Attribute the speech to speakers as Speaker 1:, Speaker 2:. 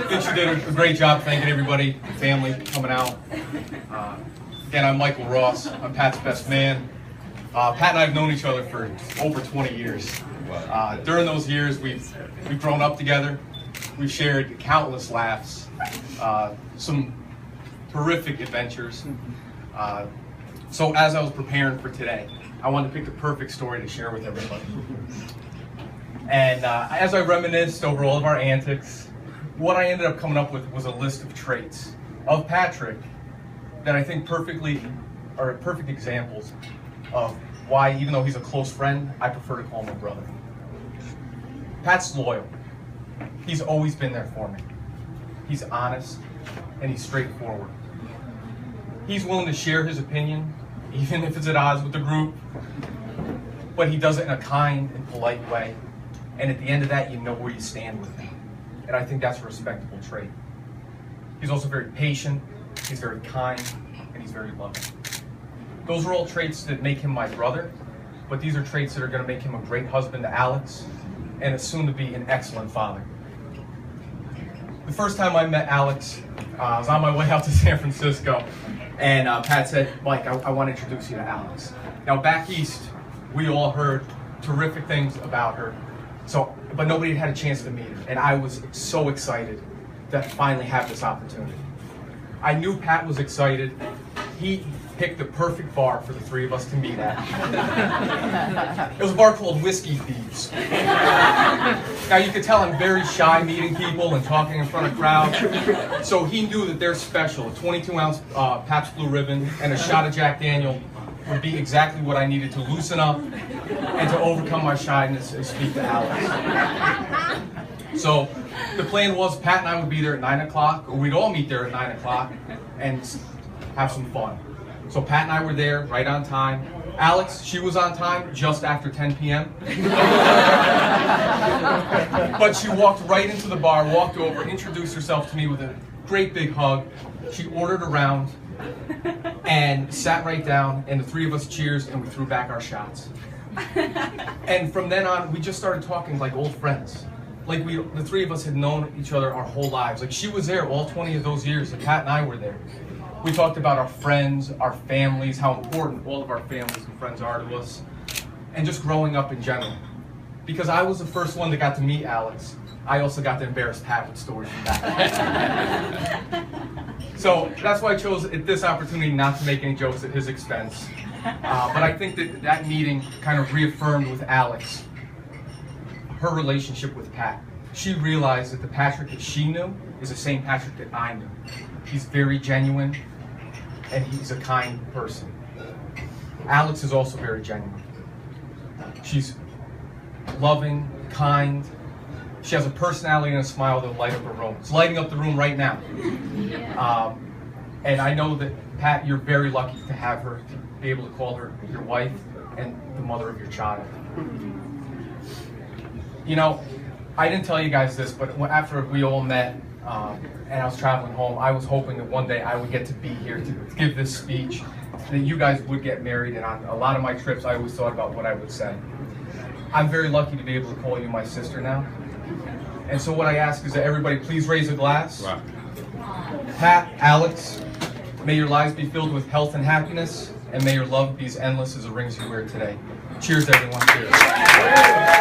Speaker 1: think she did a great job thanking everybody, family coming out. Again, I'm Michael Ross. I'm Pat's best man. Pat and I have known each other for over 20 years. During those years, we've grown up together. We've shared countless laughs, some terrific adventures. So as I was preparing for today, I wanted to pick the perfect story to share with everybody. And as I reminisced over all of our antics, what I ended up coming up with was a list of traits of Patrick that I think perfectly are perfect examples of why, even though he's a close friend, I prefer to call him a brother. Pat's loyal. He's always been there for me. He's honest and he's straightforward. He's willing to share his opinion, even if it's at odds with the group, but he does it in a kind and polite way. And at the end of that, you know where you stand with him. And I think that's a respectable trait. He's also very patient, he's very kind, and he's very loving. Those are all traits that make him my brother, but these are traits that are going to make him a great husband to Alex, and is soon to be an excellent father. The first time I met Alex, I was on my way out to San Francisco, and Pat said, "Mike, I want to introduce you to Alex." Now back east, we all heard terrific things about her, but nobody had had a chance to meet her, and I was so excited to finally have this opportunity. I knew Pat was excited. He picked the perfect bar for the three of us to meet at. It was a bar called Whiskey Thieves. Now you could tell I'm very shy meeting people and talking in front of crowds, so he knew that their special, a 22-ounce Pabst Blue Ribbon and a shot of Jack Daniel, would be exactly what I needed to loosen up and to overcome my shyness and speak to Alex. So the plan was Pat and I would be there at 9 o'clock, or we'd all meet there at 9 o'clock and have some fun. So Pat and I were there right on time. Alex, she was on time just after 10 p.m. But she walked right into the bar, walked over, introduced herself to me with a great big hug. She ordered a round and sat right down, and the three of us cheers and we threw back our shots. And from then on, we just started talking like old friends. Like the three of us had known each other our whole lives. Like she was there all 20 of those years, and Pat and I were there. We talked about our friends, our families, how important all of our families and friends are to us, and just growing up in general. Because I was the first one that got to meet Alex, I also got to embarrass Pat with stories from back. So that's why I chose at this opportunity not to make any jokes at his expense. But I think that meeting kind of reaffirmed with Alex her relationship with Pat. She realized that the Patrick that she knew is the same Patrick that I knew. He's very genuine, and he's a kind person. Alex is also very genuine. She's loving, kind. She has a personality and a smile that light up a room. It's lighting up the room right now. And I know that, Pat, you're very lucky to have her, to be able to call her your wife and the mother of your child. You know, I didn't tell you guys this, but after we all met and I was traveling home, I was hoping that one day I would get to be here to give this speech, that you guys would get married, and on a lot of my trips I always thought about what I would say. I'm very lucky to be able to call you my sister now. And so what I ask is that everybody please raise a glass. Wow. Pat, Alex, may your lives be filled with health and happiness, and may your love be as endless as the rings you wear today. Cheers, everyone. Cheers.